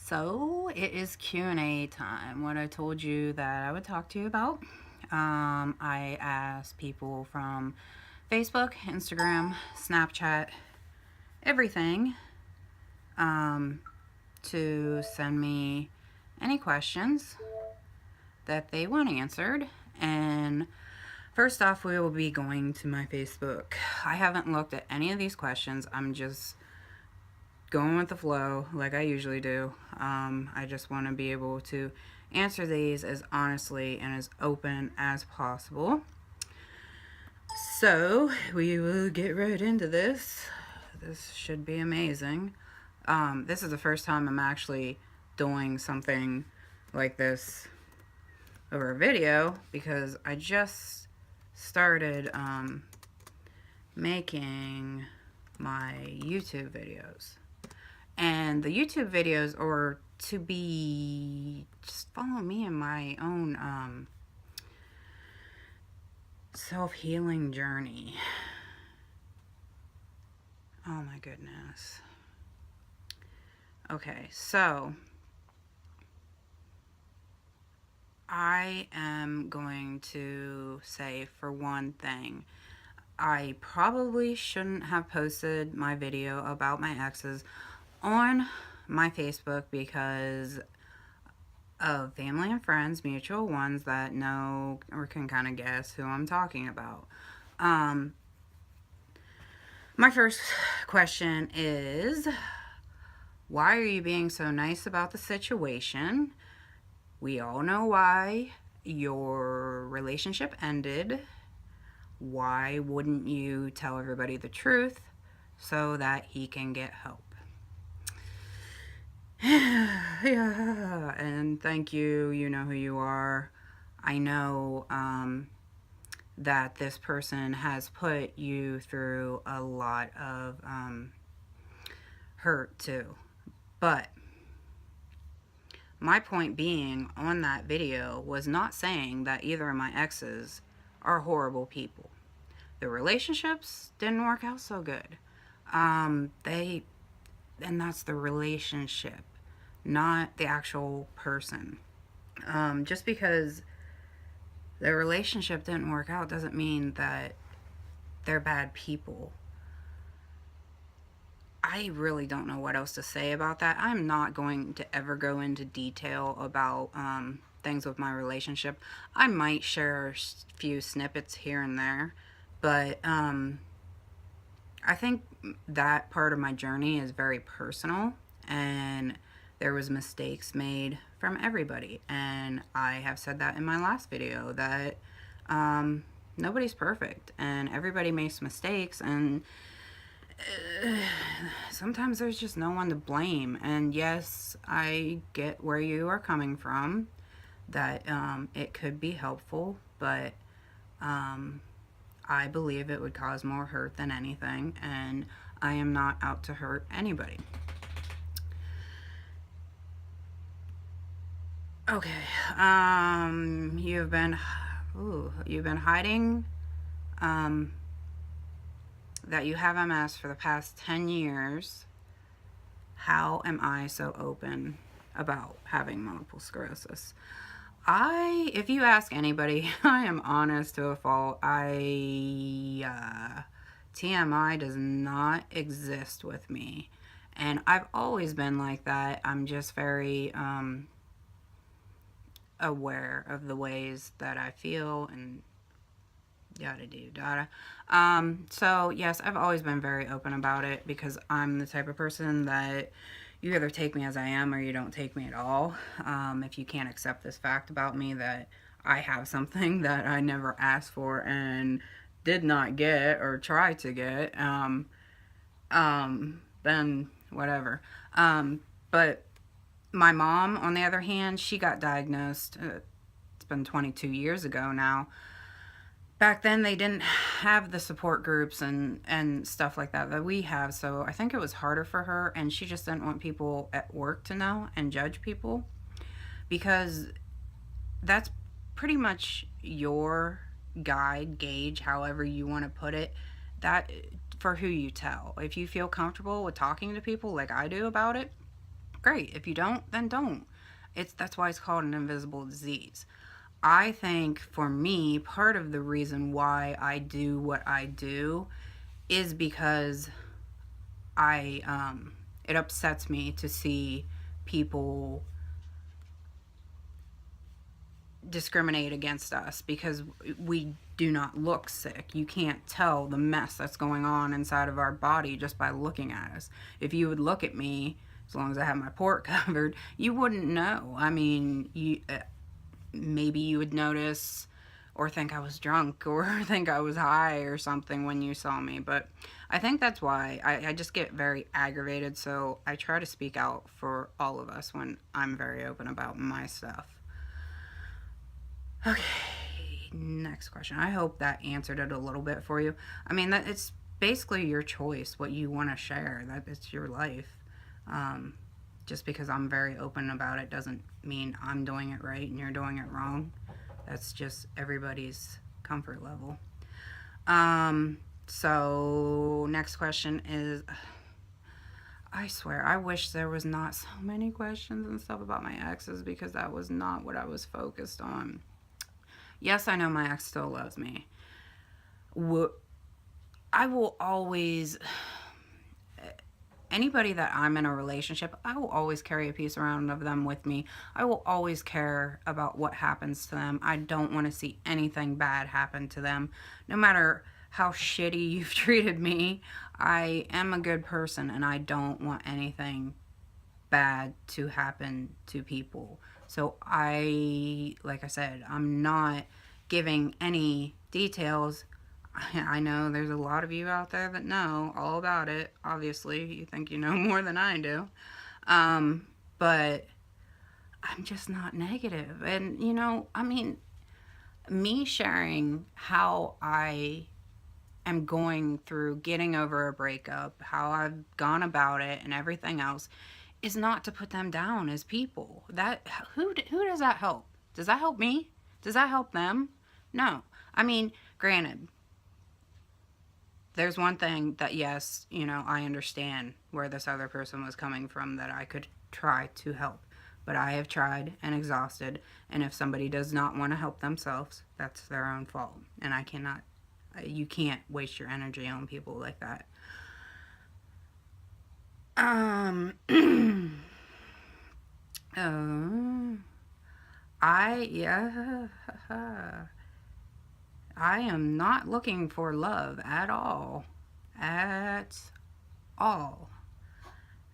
So it is Q&A time. What I told you that I would talk to you about. I asked people from Facebook, Instagram, Snapchat, everything, um, to send me any questions that they want answered. And first off, we will be going to my Facebook. I haven't looked at any of these questions. I'm just going with the flow like I usually do. I just want to be able to answer these as honestly and as open as possible. So we will get right into this. This should be amazing. This is the first time I'm actually doing something like this over a video because I just started making my YouTube videos. And the YouTube videos are to be just follow me in my own self-healing journey. Oh my goodness. Okay, so I am going to say, for one thing, I probably shouldn't have posted my video about my exes on my Facebook because of family and friends, mutual ones that know or can kind of guess who I'm talking about. My first question is, why are you being so nice about the situation? We all know why your relationship ended. Why wouldn't you tell everybody the truth so that he can get help? Yeah, and thank you. You know who you are. I know that this person has put you through a lot of hurt too. But my point being on that video was not saying that either of my exes are horrible people. The relationships didn't work out so good. And that's the relationship, not the actual person. Just because the relationship didn't work out doesn't mean that they're bad people. I really don't know what else to say about that. I'm not going to ever go into detail about things with my relationship. I might share a few snippets here and there, but I think that part of my journey is very personal, and there was mistakes made from everybody. And I have said that in my last video that nobody's perfect, and everybody makes mistakes, and sometimes there's just no one to blame. And yes, I get where you are coming from, that it could be helpful, but I believe it would cause more hurt than anything, and I am not out to hurt anybody. Okay, you've been hiding that you have MS for the past 10 years. How am I so open about having multiple sclerosis? If you ask anybody, I am honest to a fault. TMI does not exist with me. And I've always been like that. I'm just very aware of the ways that I feel and yada do yada. So yes, I've always been very open about it because I'm the type of person that you either take me as I am or you don't take me at all. If you can't accept this fact about me that I have something that I never asked for and did not get or try to get, then whatever. But my mom, on the other hand, she got diagnosed. It's been 22 years ago now. Back then, they didn't have the support groups and stuff like that we have, so I think it was harder for her, and she just didn't want people at work to know and judge people, because that's pretty much your gauge, however you want to put it, that for who you tell. If you feel comfortable with talking to people like I do about it, great. If you don't, then don't. That's why it's called an invisible disease. I think for me, part of the reason why I do what I do is because it upsets me to see people discriminate against us because we do not look sick. You can't tell the mess that's going on inside of our body just by looking at us. If you would look at me, as long as I have my port covered, you wouldn't know. I mean, maybe you would notice or think I was drunk or think I was high or something when you saw me. But I think that's why I just get very aggravated. So I try to speak out for all of us when I'm very open about my stuff. Okay, next question. I hope that answered it a little bit for you. I mean, that it's basically your choice what you want to share. That it's your life. Just because I'm very open about it doesn't mean I'm doing it right and you're doing it wrong. That's just everybody's comfort level. So next question is, I swear, I wish there was not so many questions and stuff about my exes because that was not what I was focused on. Yes, I know my ex still loves me. I will always, anybody that I'm in a relationship, I will always carry a piece around of them with me. I will always care about what happens to them. I don't want to see anything bad happen to them. No matter how shitty you've treated me, I am a good person and I don't want anything bad to happen to people. So like I said, I'm not giving any details. I know there's a lot of you out there that know all about it. Obviously, you think you know more than I do. But I'm just not negative. And, I mean, me sharing how I am going through getting over a breakup, how I've gone about it, and everything else is not to put them down as people. Who does that help? Does that help me? Does that help them? No. I mean, granted, there's one thing that, yes, I understand where this other person was coming from, that I could try to help. But I have tried and exhausted, and if somebody does not want to help themselves, that's their own fault. And you can't waste your energy on people like that. I am not looking for love at all. At all.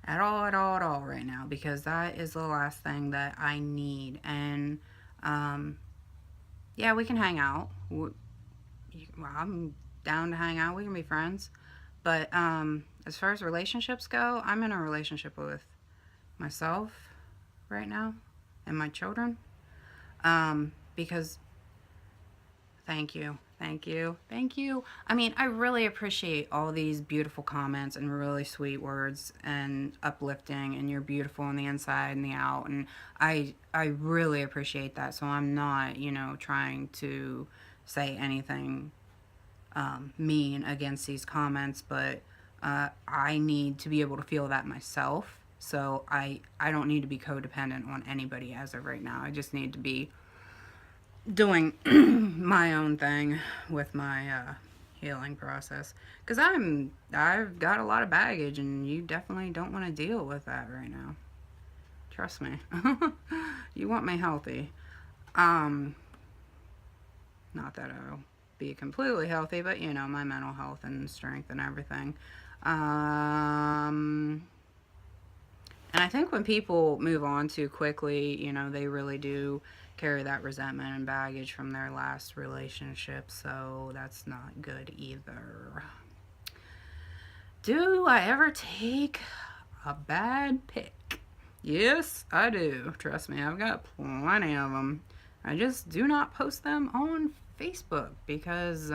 At all right now, because that is the last thing that I need. And, yeah, we can hang out. Well, I'm down to hang out. We can be friends. But, as far as relationships go, I'm in a relationship with myself right now and my children. Because thank you. I mean, I really appreciate all these beautiful comments and really sweet words and uplifting, and you're beautiful on the inside and the out, and I really appreciate that. So I'm not, trying to say anything mean against these comments, but I need to be able to feel that myself. So I don't need to be codependent on anybody as of right now. I just need to be doing my own thing with my healing process, because I've got a lot of baggage, and you definitely don't want to deal with that right now. Trust me. You want me healthy. Not that I'll be completely healthy, but my mental health and strength and everything. And I think when people move on too quickly, they really do carry that resentment and baggage from their last relationship, so that's not good either. Do I ever take a bad pic? Yes, I do. Trust me, I've got plenty of them. I just do not post them on Facebook because,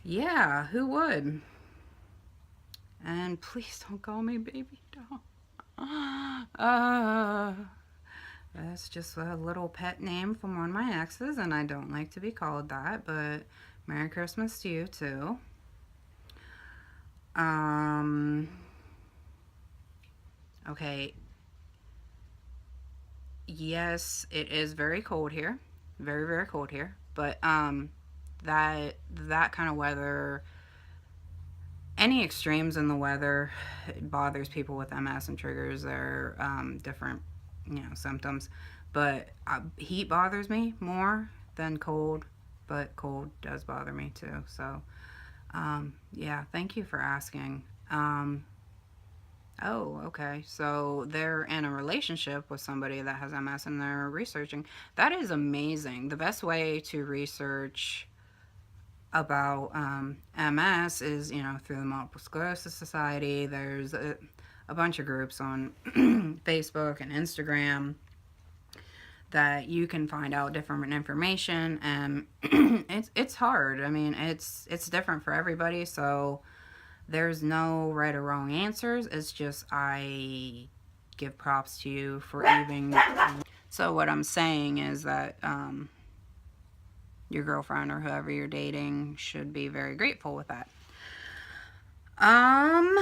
yeah, who would? And please don't call me baby doll. That's just a little pet name from one of my exes, and I don't like to be called that, but Merry Christmas to you, too. Okay, yes, it is very cold here. Very, very cold here. But that kind of weather, any extremes in the weather, it bothers people with MS and triggers their different, symptoms. But heat bothers me more than cold, but cold does bother me too. So, yeah, thank you for asking. Oh, okay. So they're in a relationship with somebody that has MS and they're researching. That is amazing. The best way to research about MS is, through the Multiple Sclerosis Society. There's a bunch of groups on Facebook and Instagram that you can find out different information, and it's hard. I mean, it's different for everybody, so there's no right or wrong answers. It's just I give props to you for even. So what I'm saying is that your girlfriend or whoever you're dating should be very grateful with that. Um,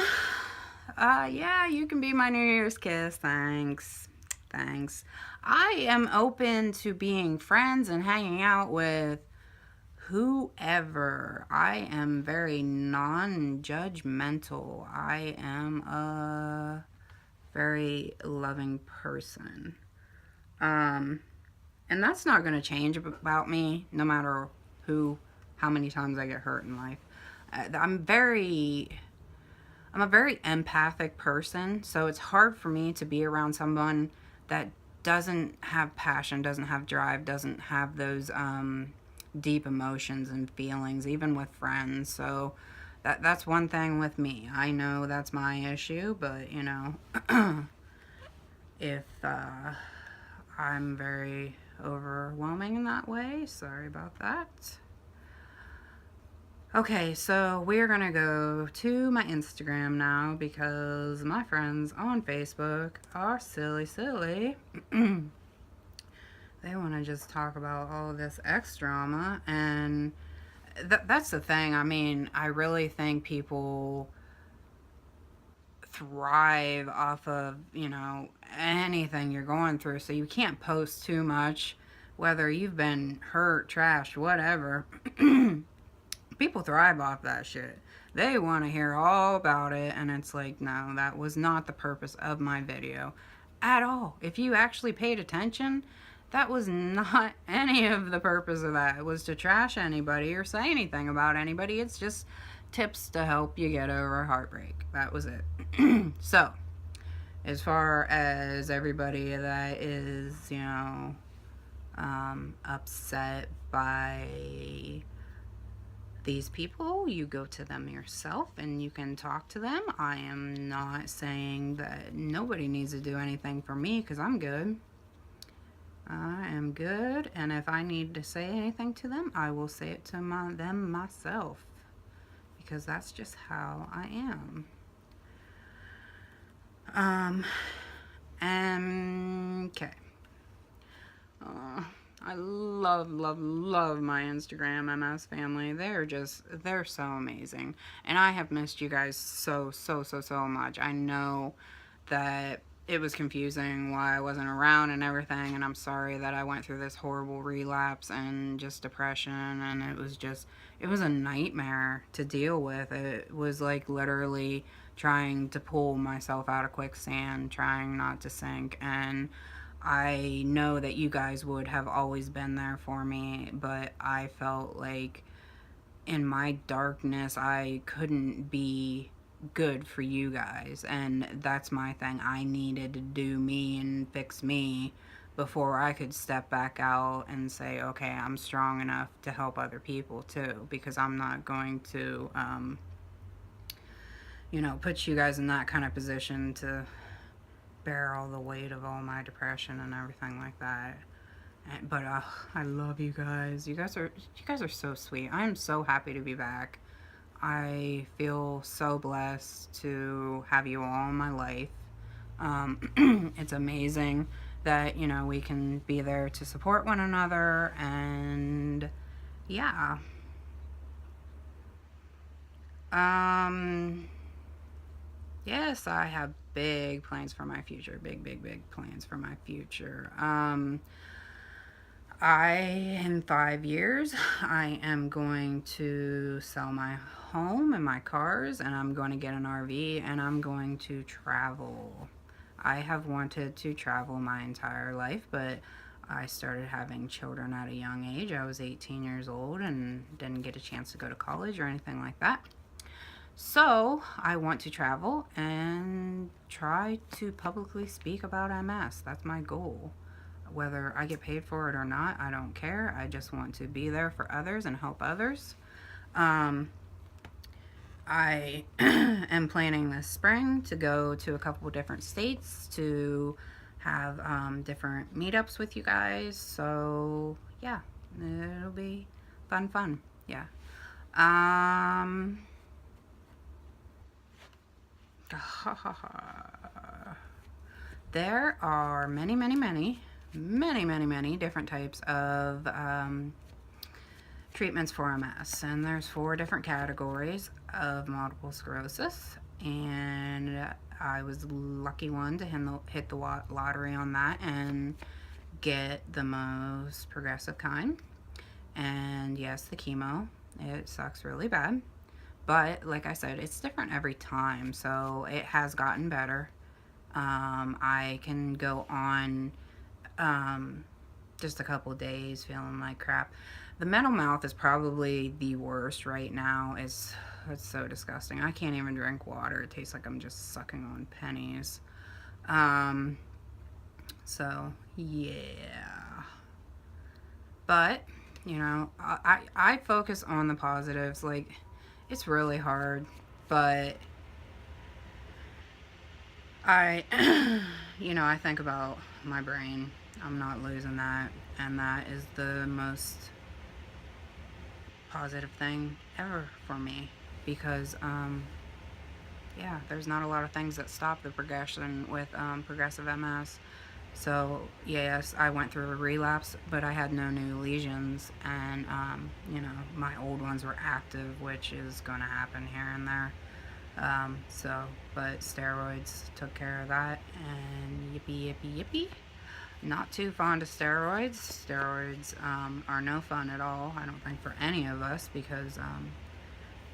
yeah, you can be my New Year's kiss. Thanks. Thanks. I am open to being friends and hanging out with whoever. I am very non-judgmental. I am a very loving person. Um, and that's not going to change about me no matter how many times I get hurt in life. I'm a very empathic person, so it's hard for me to be around someone that doesn't have passion, doesn't have drive, doesn't have those deep emotions and feelings, even with friends. So that's one thing with me. I know that's my issue, but if I'm very overwhelming in that way, sorry about that. Okay, so we're gonna go to my Instagram now because my friends on Facebook are silly. They want to just talk about all of this X drama, and that's the thing. I mean, I really think people thrive off of, anything you're going through, so you can't post too much, whether you've been hurt, trashed, whatever. People thrive off that shit. They want to hear all about it, and it's like, no, that was not the purpose of my video at all. If you actually paid attention, that was not any of the purpose of that. It was to trash anybody or say anything about anybody. It's just tips to help you get over heartbreak. That was it. So, as far as everybody that is, upset by these people, you go to them yourself and you can talk to them. I am not saying that nobody needs to do anything for me because I'm good. I am good, and if I need to say anything to them, I will say it to them myself because that's just how I am. Okay. I love my Instagram MS family. They're so amazing. And I have missed you guys so much. I know that it was confusing why I wasn't around and everything, and I'm sorry that I went through this horrible relapse and just depression, and it was a nightmare to deal with. It was like literally trying to pull myself out of quicksand, trying not to sink, and I know that you guys would have always been there for me, but I felt like in my darkness I couldn't be good for you guys, and that's my thing. I needed to do me and fix me before I could step back out and say, okay, I'm strong enough to help other people too, because I'm not going to put you guys in that kind of position to bear all the weight of all my depression and everything like that. But I love you guys. You guys are so sweet. I am so happy to be back. I feel so blessed to have you all in my life. It's amazing that we can be there to support one another, and yeah. Yes, I have big plans for my future. Big, big, big plans for my future. In 5 years, I am going to sell my home and my cars, and I'm going to get an RV, and I'm going to travel. I have wanted to travel my entire life, but I started having children at a young age. I was 18 years old and didn't get a chance to go to college or anything like that. So, I want to travel and try to publicly speak about MS. That's my goal. Whether I get paid for it or not, I don't care. I just want to be there for others and help others. Um, I am planning this spring to go to a couple different states to have different meetups with you guys. So, yeah, it'll be fun, fun. Yeah. Um, there are many, many, many, many, many, many different types of treatments for MS, and there's 4 different categories of multiple sclerosis. And I was the lucky one to hit the lottery on that and get the most progressive kind. And yes, the chemo, it sucks really bad. But like I said, it's different every time, so it has gotten better. I can go on um, just a couple days feeling like crap. The metal mouth is probably the worst right now. It's so disgusting. I can't even drink water. It tastes like I'm just sucking on pennies. Um, so yeah. But I focus on the positives. Like, it's really hard, but I I think about my brain. I'm not losing that, and that is the most positive thing ever for me because yeah, there's not a lot of things that stop the progression with progressive MS. So yes, I went through a relapse, but I had no new lesions, and my old ones were active, which is going to happen here and there. But steroids took care of that, and yippee, yippee, yippee. Not too fond of steroids. Steroids are no fun at all, I don't think, for any of us because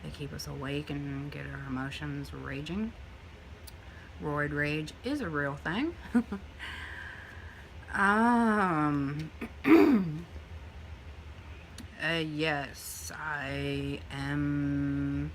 they keep us awake and get our emotions raging. Roid rage is a real thing. um, yes, I am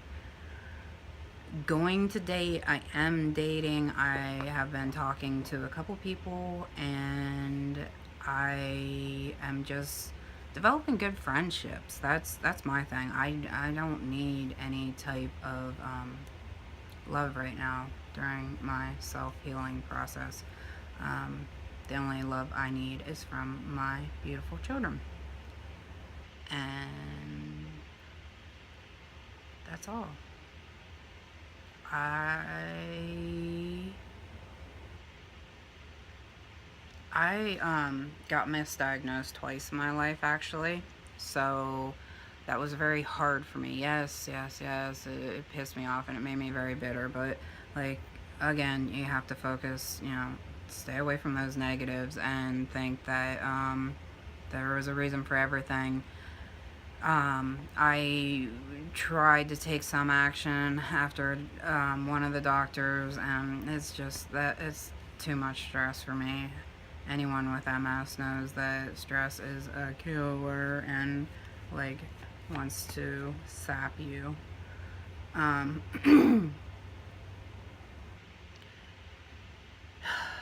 going to date. I am dating. I have been talking to a couple people, and I am just developing good friendships. That's my thing. I don't need any type of love right now during my self healing process. Um, the only love I need is from my beautiful children, and that's all. I I got misdiagnosed twice in my life actually. So that was very hard for me. Yes, yes, yes. It pissed me off and it made me very bitter, but like again, you have to focus, stay away from those negatives and think that there was a reason for everything. I tried to take some action after one of the doctors, and it's just that it's too much stress for me. Anyone with MS knows that stress is a killer and like wants to sap you. Um,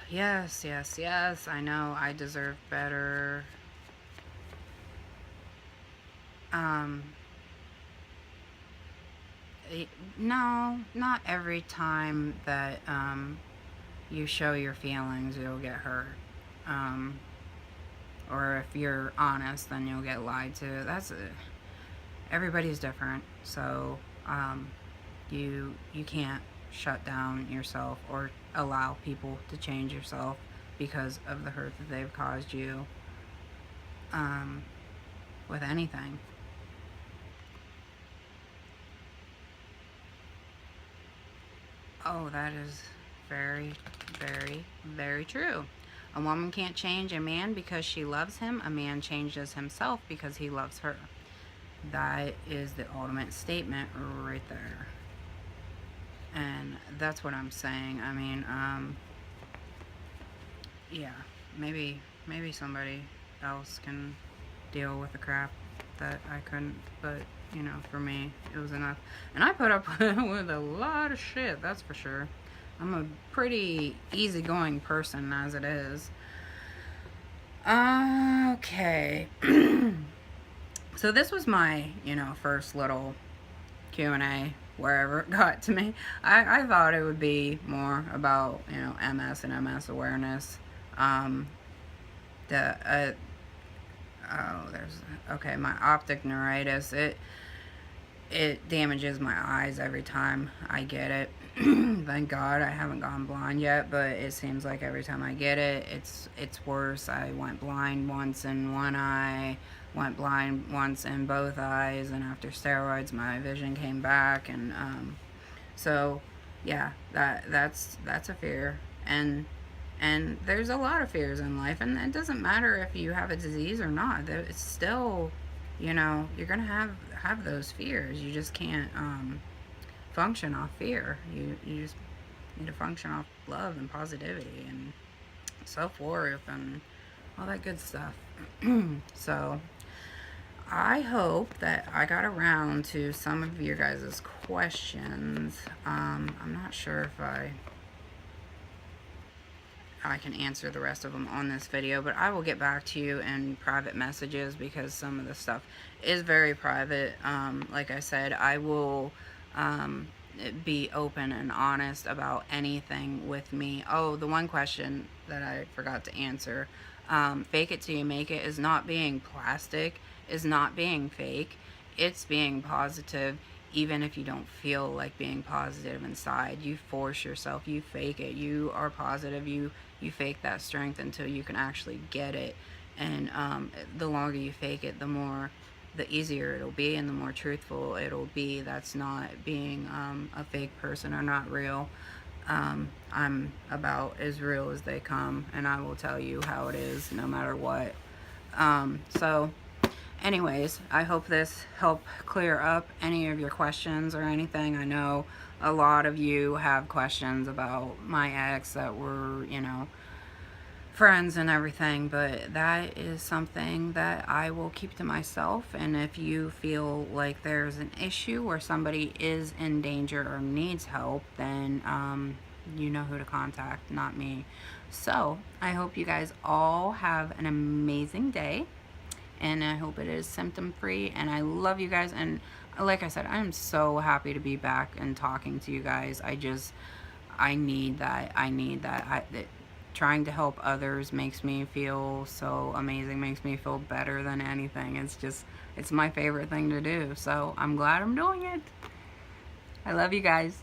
yes, yes, yes. I know I deserve better. Um, no, not every time that you show your feelings, you'll get hurt. Um, or if you're honest, then you'll get lied to. Everybody's different, so you can't shut down yourself or allow people to change yourself because of the hurt that they've caused you um, with anything. Oh, that is very, very, very true. A woman can't change a man because she loves him. A man changes himself because he loves her. That is the ultimate statement right there. And that's what I'm saying. I mean, yeah, maybe somebody else can deal with the crap that I couldn't, but you know, for me, it was enough. And I put up with a lot of shit, that's for sure. I'm a pretty easygoing person as it is. Okay. So this was my, first little Q&A wherever it got to me. I thought it would be more about, MS and MS awareness. Um, the oh, there's okay, my optic neuritis. It damages my eyes every time I get it. Thank God I haven't gone blind yet, but it seems like every time I get it, it's worse. I went blind once in one eye, went blind once in both eyes, and after steroids, my vision came back, and so yeah, that's a fear, and there's a lot of fears in life, and it doesn't matter if you have a disease or not. It's still, you're gonna have those fears. You just can't function off fear. You just need to function off love and positivity and self-worth and all that good stuff. So I hope that I got around to some of your guys' questions. I'm not sure if I can answer the rest of them on this video, but I will get back to you in private messages because some of the stuff is very private. Like I said, I will be open and honest about anything with me. Oh, the one question that I forgot to answer, fake it till you make it is not being plastic, is not being fake. It's being positive. Even if you don't feel like being positive inside, you force yourself, you fake it, you are positive, you fake that strength until you can actually get it. And the longer you fake it, the easier it'll be and the more truthful it'll be. That's not being a fake person or not real. I'm about as real as they come, and I will tell you how it is no matter what. So anyways, I hope this helped clear up any of your questions or anything. I know a lot of you have questions about my ex that were, friends and everything, but that is something that I will keep to myself. And if you feel like there's an issue or somebody is in danger or needs help, then you know who to contact, not me. So I hope you guys all have an amazing day, and I hope it is symptom free, and I love you guys. And like I said, I'm so happy to be back and talking to you guys. I need that. Trying to help others makes me feel so amazing, makes me feel better than anything. It's my favorite thing to do. So I'm glad I'm doing it. I love you guys.